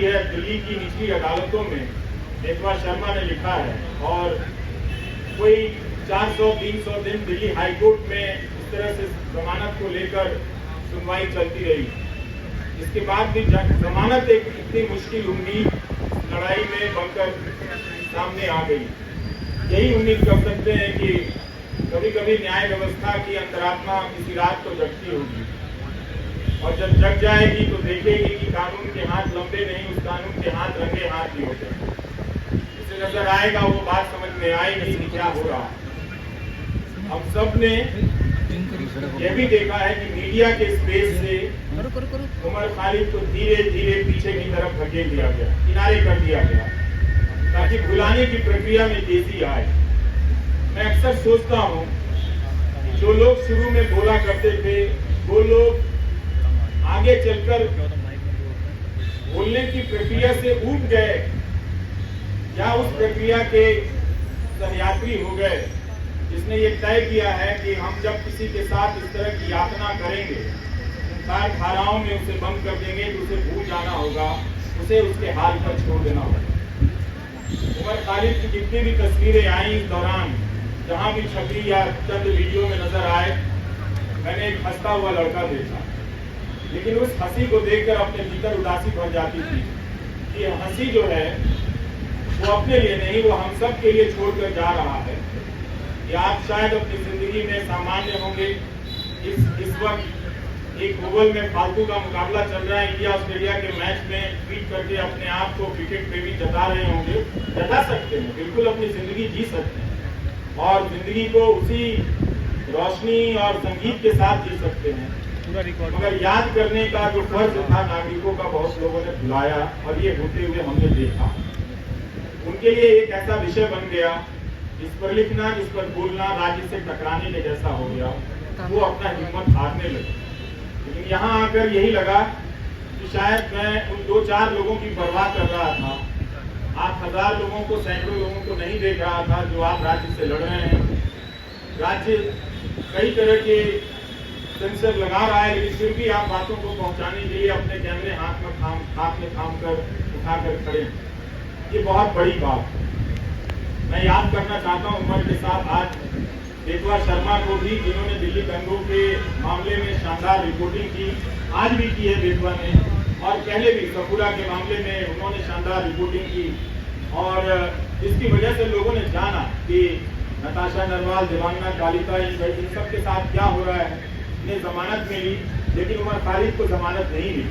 है दिल्ली की निचली अदालतों में बेतवा शर्मा ने लिखा है, और कोई 400-300 दिन दिल्ली हाईकोर्ट में इस तरह से जमानत को लेकर सुनवाई चलती रही। इसके बाद भी जमानत एक इतनी मुश्किल उम्मीद लड़ाई में बनकर सामने आ गई। यही उम्मीद कर सकते हैं कि कभी कभी न्याय व्यवस्था की अंतरात्मा किसी रात को जगती होगी, और जब जग जाएगी तो देखेगी कि कानून के हाथ लंबे नहीं, उस कानून के हाथ रंगे हाथ ही होते हैं। उसे नजर आएगा, वो बात समझ में आएगी कि क्या हो रहा। हम सब ने यह भी देखा है कि मीडिया के स्पेस से उमर खालिद को धीरे धीरे पीछे की तरफ धकेल दिया गया, किनारे कर दिया गया, ताकि भुलाने की प्रक्रिया में तेजी आए। मैं अक्सर सोचता हूँ कि जो लोग शुरू में बोला करते थे वो लोग आगे चलकर बोलने की प्रक्रिया से ऊब गए, या उस प्रक्रिया के सहयात्री हो गए, जिसने ये तय किया है कि हम जब किसी के साथ इस तरह की यातना करेंगे, संसार धाराओं में उसे बंद कर देंगे, तो उसे भूल जाना होगा, उसे उसके हाल पर छोड़ देना होगा। उमर खालिद की जितनी भी तस्वीरें आई इस दौरान, जहां भी छपी या चंद वीडियो में नजर आए, मैंने एक हंसता हुआ लड़का देखा, लेकिन उस हंसी को देखकर अपने भीतर उदासी भर जाती थी कि हंसी जो है वो अपने लिए नहीं, वो हम सब के लिए छोड़कर जा रहा है। या आप शायद अपनी जिंदगी में सामान्य होंगे, इस वक्त एक ओवल में फालतू का मुकाबला चल रहा है, इंडिया ऑस्ट्रेलिया के मैच में ट्वीट करके अपने आप को क्रिकेट प्रेमी जता रहे होंगे। जता सकते हैं, बिल्कुल अपनी जिंदगी जी सकते हैं, और जिंदगी को उसी रोशनी और संगीत के साथ जी सकते हैं, मगर याद करने का जो फर्ज था नागरिकों का बहुत लोगों ने भुलाया, और ये होते हुए हमने देखा। उनके लिए एक ऐसा विषय बन गया जिस पर लिखना, जिस पर बोलना राज्य से टकराने के जैसा हो गया, वो अपना हिम्मत हारने लगे। लेकिन यहाँ आकर यही लगा कि शायद मैं उन 2-4 लोगों की परवाह कर रहा था, 8,000 लोगों को, सैकड़ों लोगों को नहीं देख रहा था जो आप राज्य से लड़ रहे हैं। राज्य कई तरह के सेंसर लगा रहा है, लेकिन फिर भी आप बातों को पहुंचाने के लिए अपने कैमरे हाथ में थाम कर उठाकर खड़े हैं। ये बहुत बड़ी बात है। मैं याद करना चाहता हूँ उमर के साथ आज बेतवा शर्मा को भी, जिन्होंने दिल्ली दंगों के मामले में शानदार रिपोर्टिंग की, आज भी की है बेतवा ने, और पहले भी सफूरा के मामले में उन्होंने शानदार रिपोर्टिंग की, और इसकी वजह से लोगों ने जाना कि नताशा नरवाल, देवांगना कालिता, इन सब के साथ क्या हो रहा है। इन्हें जमानत मिली, लेकिन उमर खालिद को जमानत नहीं मिली।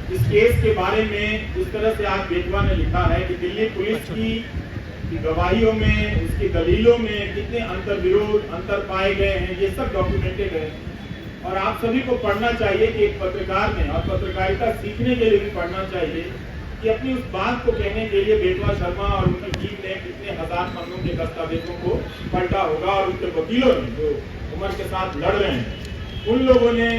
इस केस के बारे में इस तरह से आज बेतवा ने लिखा है कि दिल्ली पुलिस की गवाहियों में, उसकी दलीलों में कितने अंतर पाए गए हैं, ये सब डॉक्यूमेंटेड है, और आप सभी को पढ़ना चाहिए कि एक पत्रकार ने, और पत्रकारिता सीखने के लिए भी पढ़ना चाहिए कि अपनी उस बात को कहने के लिए बेतवा शर्मा और उनकी टीम ने कितने हजार पन्नों के दस्तावेजों को पलटा होगा, और उनके वकीलों ने जो उमर के साथ लड़ रहे हैं, उन लोगों ने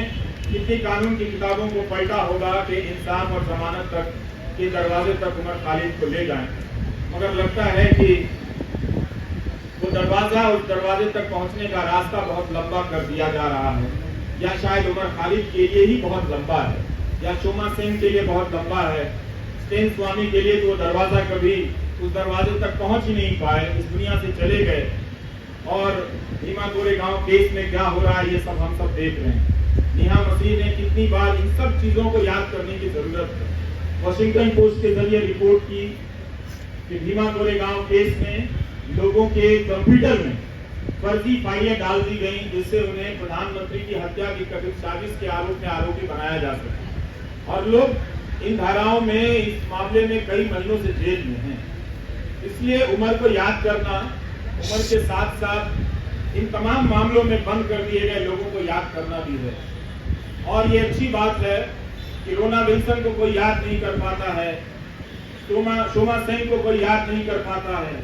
कितनी कानून की किताबों को पलटा होगा कि इंसाफ और जमानत तक के दरवाजे तक उमर खालिद को ले जाएं। मगर लगता है कि वो दरवाजा, उस दरवाजे तक पहुंचने का रास्ता बहुत लंबा कर दिया जा रहा है, या शायद उमर खालिद के लिए ही बहुत लंबा है, या शोमा सेन के लिए बहुत लंबा है, स्टेन स्वामी के लिए तो दरवाजा कभी उस दरवाजे तक पहुंच ही नहीं पाए, इस दुनिया से चले गए। और भीमा कोरेगांव केस में क्या हो रहा है, ये सब हम सब देख रहे हैं। नेहा मसीह ने कितनी बार इन सब चीजों को याद करने की जरूरत है। वॉशिंगटन पोस्ट के जरिए रिपोर्ट की कि भीमा कोरेगांव केस में लोगों के कंप्यूटर में फर्जी फाइलें डाल दी गई, जिससे उन्हें प्रधानमंत्री की हत्या की कथित साजिश के आरोप में आरोपी बनाया जा सके, और लोग इन धाराओं में, इस मामले में कई महीनों से जेल में हैं। इसलिए उमर को याद करना, उमर के साथ साथ इन तमाम मामलों में बंद कर दिए गए लोगों को याद करना भी है। और ये अच्छी बात है कि रोना विल्सन को कोई याद नहीं कर पाता है, शोमा सेन को कोई याद नहीं कर पाता है।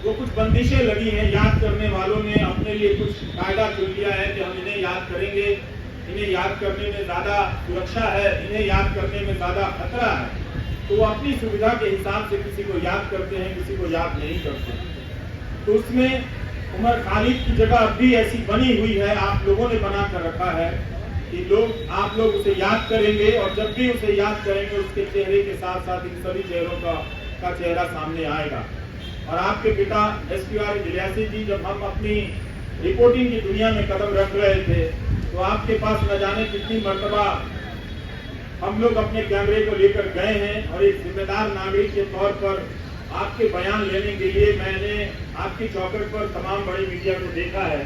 वो कुछ बंदिशें लगी हैं, याद करने वालों ने अपने लिए कुछ कायदा चुन लिया है कि हम इन्हें याद करेंगे, इन्हें याद करने में ज्यादा सुरक्षा है, इन्हें याद करने में ज्यादा खतरा है, तो वो अपनी सुविधा के हिसाब से किसी को याद करते हैं, किसी को याद नहीं करते। तो उसमें उमर खालिद की जगह अब भी ऐसी बनी हुई है, आप लोगों ने बना कर रखा है कि लोग आप लोग उसे याद करेंगे, और जब भी उसे याद करेंगे उसके चेहरे के साथ साथ इन सभी चेहरों का चेहरा सामने आएगा। और आपके पिता SQR इलियासी जी, जब हम अपनी रिपोर्टिंग की दुनिया में कदम रख रहे थे तो आपके पास न जाने कितनी मर्तबा हम लोग अपने कैमरे को लेकर गए हैं, और एक जिम्मेदार नागरिक के तौर पर आपके बयान लेने के लिए मैंने आपकी चौखट पर तमाम बड़ी मीडिया को देखा है,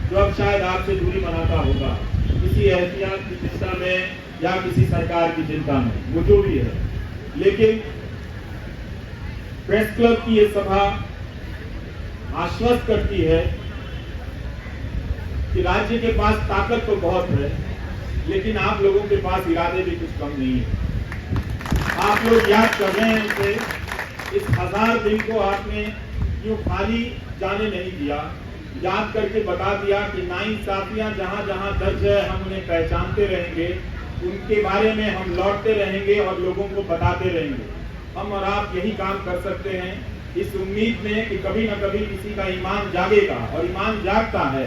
जो अब शायद आपसे दूरी बनाता होगा किसी एहतियात की चिंता में या किसी सरकार की चिंता में, वो जो भी है। लेकिन प्रेस क्लब की ये सभा आश्वस्त करती है कि राज्य के पास ताकत तो बहुत है, लेकिन आप लोगों के पास इरादे भी कुछ कम नहीं है। आप लोग याद कर रहे हैं उसे, इस 1000 दिन को आपने यूं खाली जाने नहीं दिया, याद करके बता दिया कि नाइंसाफियां जहां जहां दर्ज है हम उन्हें पहचानते रहेंगे, उनके बारे में हम लौटते रहेंगे और लोगों को बताते रहेंगे। हम और आप यही काम कर सकते हैं, इस उम्मीद में कि कभी न कभी किसी का ईमान जागेगा, और ईमान जागता है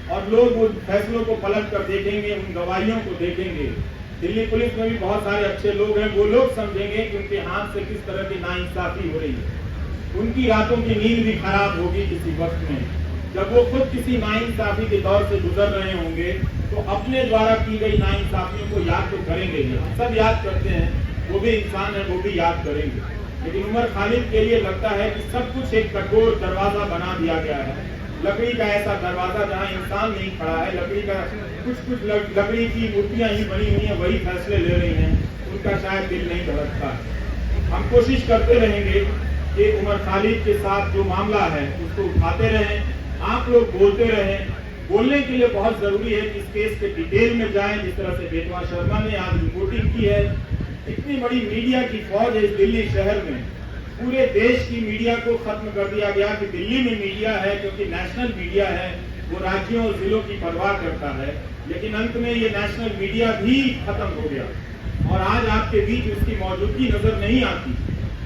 और लोग उन फैसलों को पलट कर देखेंगे, उन गवाहियों को देखेंगे। दिल्ली पुलिस में भी बहुत सारे अच्छे लोग हैं, वो लोग समझेंगे कि उनके हाथ से किस तरह की नाइंसाफी हो रही है। उनकी रातों की नींद भी खराब होगी किसी वक्त में, जब वो खुद किसी नाइंसाफी के दौर से गुजर रहे होंगे, तो अपने द्वारा की गई नाइंसाफियों को याद तो करेंगे ही। हम सब याद करते हैं, वो भी इंसान है, वो भी याद करेंगे। लेकिन उमर खालिद के लिए लगता है कि सब कुछ एक कठोर दरवाजा बना दिया गया है, लकड़ी का ऐसा दरवाजा जहां इंसान नहीं खड़ा है, लकड़ी का कुछ लकड़ी की मूर्तियां ही बनी हुई हैं, वही फैसले ले रही हैं, उनका शायद दिल नहीं धड़कता। हम कोशिश करते रहेंगे कि उमर खालिद के साथ जो मामला है उसको उठाते रहें, आप लोग बोलते रहें। बोलने के लिए बहुत जरूरी है कि इस केस के डिटेल में जाएं, जिस तरह से बेतवा शर्मा ने आज रिपोर्टिंग की है। इतनी बड़ी मीडिया की फौज है इस दिल्ली शहर में, पूरे देश की मीडिया को खत्म कर दिया गया कि दिल्ली में मीडिया है, क्योंकि नेशनल मीडिया है, वो राज्यों और जिलों की परवाह करता है। लेकिन अंत में ये नेशनल मीडिया भी खत्म हो गया, और आज आपके बीच उसकी मौजूदगी नजर नहीं आती।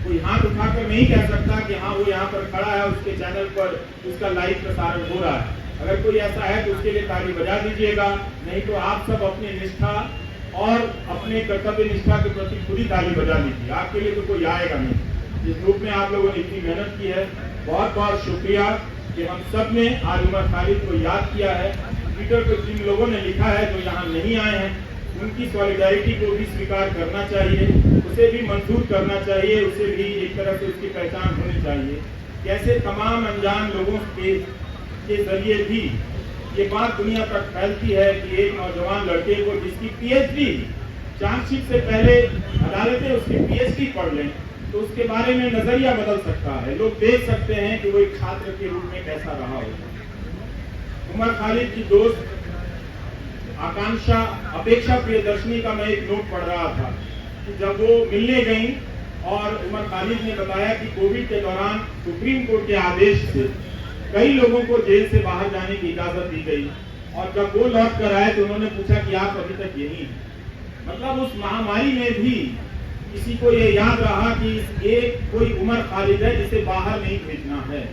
कोई हाथ उठाकर नहीं कह सकता कि हाँ वो यहाँ पर खड़ा है, उसके चैनल पर उसका लाइव प्रसारण हो रहा है। अगर कोई ऐसा है तो उसके लिए ताली बजा दीजिएगा, नहीं तो आप सब अपनी निष्ठा और अपने कर्तव्य निष्ठा के प्रति खुद ही ताली बजा लीजिए, आपके लिए तो कोई आएगा नहीं। जिस ग्रुप में आप लोगों ने इतनी मेहनत की है, बहुत बहुत शुक्रिया कि हम सब ने आज उमर खालिद को याद किया है। ट्विटर पर जिन लोगों ने लिखा है जो यहाँ नहीं आए हैं, उनकी सॉलिडारिटी को भी स्वीकार करना चाहिए, उसे भी मंजूर करना चाहिए, उसे भी एक तरह से उसकी पहचान होनी चाहिए। कैसे तमाम अनजान लोगों के जरिए भी ये बात दुनिया तक फैलती है कि एक नौजवान लड़के को जिसकी PhD, चार्जशीट से पहले अदालतें उसकी PhD पढ़ लें तो उसके बारे में नजरिया बदल सकता है। लोग देख सकते हैं कि वो एक छात्र के रूप में कैसा रहा होगा। उमर खालिद की दोस्त आकांक्षा अपेक्षा प्रियदर्शनी का मैं एक नोट पढ़ रहा था कि जब वो मिलने गई और उमर खालिद ने बताया कि कोविड के दौरान सुप्रीम कोर्ट के आदेश से कई लोगों को जेल से बाहर जाने की इजाजत दी गई, और जब वो लौट कर आए तो उन्होंने पूछा कि आप अभी तक यहीं हैं। मतलब उस महामारी में भी किसी को ये याद रहा कि एक कोई उमर खालिद है जिसे बाहर नहीं भेजना है।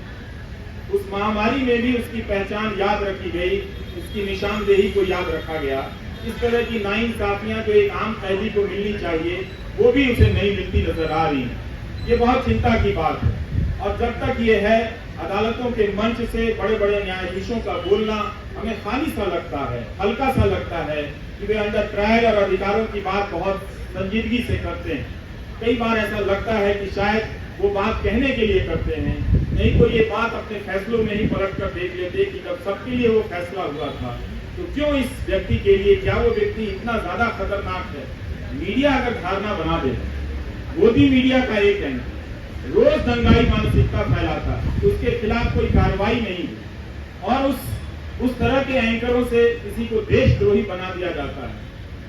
उस महामारी में भी उसकी पहचान याद रखी गई, उसकी निशानदेही को याद रखा गया। इस तरह की नाइंसाफियां जो एक आम कैदी को मिलनी चाहिए वो भी उसे नहीं मिलती नजर आ रही है। ये बहुत चिंता की बात है, और जब तक ये है अदालतों के मंच से बड़े बड़े न्यायाधीशों का बोलना हमें खाली सा लगता है, हल्का सा लगता है कि वे अंडर ट्रायल और अधिकारों की बात बहुत संजीदगी से करते हैं। कई बार ऐसा लगता है कि शायद वो बात कहने के लिए करते हैं, नहीं तो ये बात अपने फैसलों में ही पलट कर देख लेते कि जब सबके लिए वो फैसला हुआ था तो क्यों इस व्यक्ति के लिए, क्या वो व्यक्ति इतना ज्यादा खतरनाक है। मीडिया अगर धारणा बना दे, मोदी मीडिया का एक एंकर रोज दंगाई मानसिकता फैलाता, उसके खिलाफ कोई कार्रवाई नहीं, और उस तरह के एंकरों से किसी को देशद्रोही बना दिया जाता है,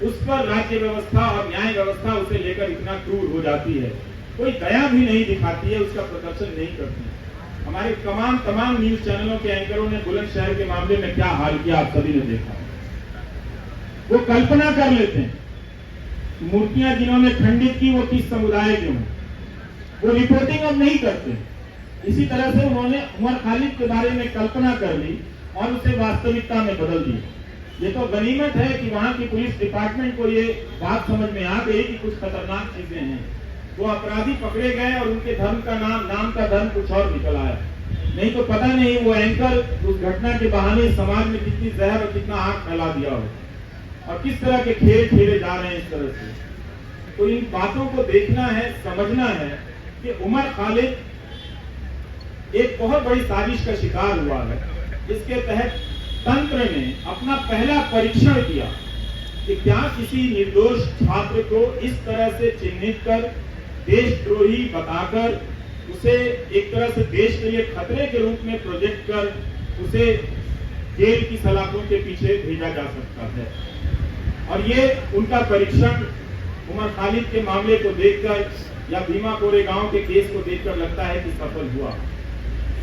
उस पर राज्य व्यवस्था और न्याय व्यवस्था उसे लेकर इतना क्रूर हो जाती है, कोई दया भी नहीं दिखाती है, उसका प्रदर्शन नहीं करती। हमारे तमाम न्यूज चैनलों के एंकरों ने बुलंदशहर के मामले में क्या हाल किया आप सभी ने देखा। वो कल्पना कर लेते हैं मूर्तियां जिन्होंने खंडित की वो किस समुदाय के हों, वो रिपोर्टिंग अब नहीं करते। इसी तरह से उन्होंने उमर खालिद के बारे में कल्पना कर ली और उसे वास्तविकता में बदल दिया। ये तो गनीमत है कि वहां की पुलिस डिपार्टमेंट को ये बात समझ में आ गई कि कुछ खतरनाक चीजें हैं। वो अपराधी पकड़े गए और उनके धर्म का नाम का धर्म कुछ और निकल आया। नहीं तो पता नहीं वो एंकर उस घटना के बहाने समाज में कितनी जहर और कितना आग फैला दिया हो, और किस तरह के खेल खेले जा रहे हैं इस तरह से। तो इन बातों को देखना है, समझना है कि उमर खालिद एक बहुत बड़ी साजिश का शिकार हुआ है, जिसके तहत तंत्र ने अपना पहला परीक्षण किया कि क्या किसी निर्दोष छात्र को इस तरह से चिन्हित कर, देशद्रोही बताकर, उसे एक तरह से देश के लिए खतरे के रूप में प्रोजेक्ट कर उसे जेल की सलाखों के पीछे भेजा जा सकता है। और ये उनका परीक्षण उमर खालिद के मामले को देखकर या भीमा कोरेगांव के केस को देखकर लगता है कि सफल हुआ।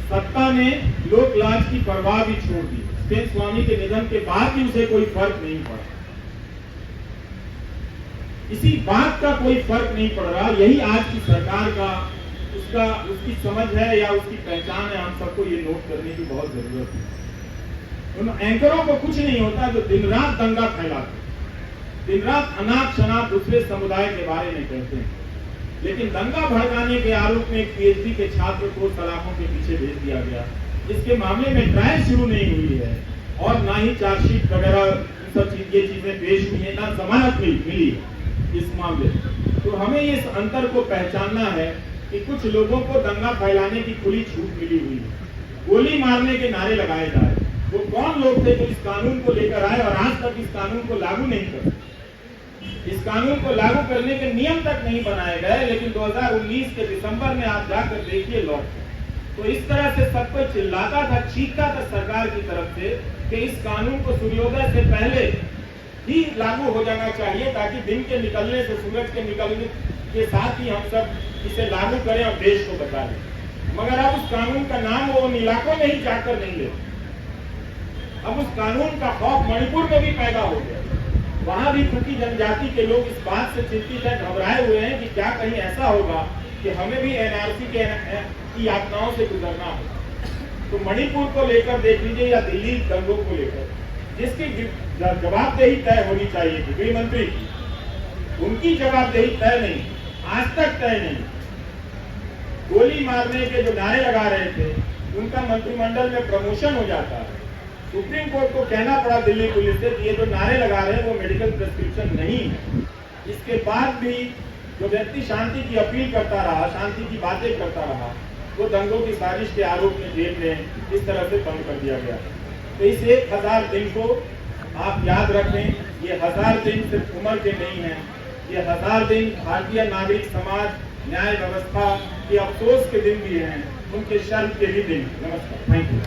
सत्ता ने लोक लाज की परवाह भी छोड़ दी। स्टेन स्वामी के निधन के बाद भी उसे कोई फर्क नहीं पड़ा, इसी बात का कोई फर्क नहीं पड़ रहा। यही आज की सरकार का उसकी समझ है या उसकी पहचान है। हम सबको ये नोट करने की बहुत जरूरत है। उन एंकरों को कुछ नहीं होता जो दिन रात दंगा फैलाते, दिन रात अनाप शनाप दूसरे समुदाय के बारे में कहते हैं, लेकिन दंगा भड़काने के आरोप में एक पीएचडी के छात्र को सलाखों के पीछे भेज दिया गया, जिसके मामले में ट्रायल शुरू नहीं हुई है और ना ही चार्जशीट वगैरह सब ये चीजें पेश हुई है, ना जमानत मिली इस मामले। तो हमें इस अंतर को पहचानना है कि कुछ लोगों को दंगा फैलाने की खुली छूट मिली हुई है, गोली मारने के नारे लगाए जा रहे। वो कौन लोग थे जो इस कानून को लेकर आए और आज तक इस कानून को लागू नहीं कर, इस कानून को लागू करने के नियम तक नहीं बनाए गए। लेकिन 2019 के दिसंबर में आप जाकर देखिए लॉ, तो इस तरह से सब कोई चिल्लाता था, चीखता था सरकार की तरफ से कि इस कानून को सूर्योदय से पहले ही लागू हो जाना चाहिए, ताकि दिन के निकलने से, सूरज के निकलने के साथ ही हम सब इसे लागू करें और देश को बचा लें। मगर अब उस कानून का नाम वो उन इलाकों में ही जाकर नहीं लेते। अब उस कानून का खौफ मणिपुर में भी पैदा हो गया। वहां भी कुकी जनजाति के लोग इस बात से चिंतित है, घबराए हुए हैं कि क्या कहीं ऐसा होगा कि हमें भी एनआरसी की यातनाओं से गुजरना हो। तो मणिपुर को लेकर देख लीजिए या दिल्ली दंगों को लेकर, जिसकी जवाबदेही तय होनी चाहिए थी गृह मंत्री की, उनकी जवाबदेही तय नहीं, आज तक तय नहीं। गोली मारने के जो नारे लगा रहे थे, उनका मंत्रिमंडल में प्रमोशन हो जाता है। सुप्रीम कोर्ट को कहना पड़ा दिल्ली पुलिस से कि ये जो नारे लगा रहे हैं वो मेडिकल प्रिस्क्रिप्शन नहीं है। इसके बाद भी जो व्यक्ति शांति की अपील करता रहा, शांति की बातें करता रहा, वो दंगों की साजिश के आरोप में जेल में इस तरह से बंद कर दिया गया। तो इस 1000 दिन को आप याद रखें। ये 1000 दिन सिर्फ उम्र के नहीं है, ये 1000 दिन भारतीय नागरिक समाज, न्याय व्यवस्था के अफसोस के दिन भी हैं, उनके शर्म के भी दिन। नमस्कार, थैंक यू।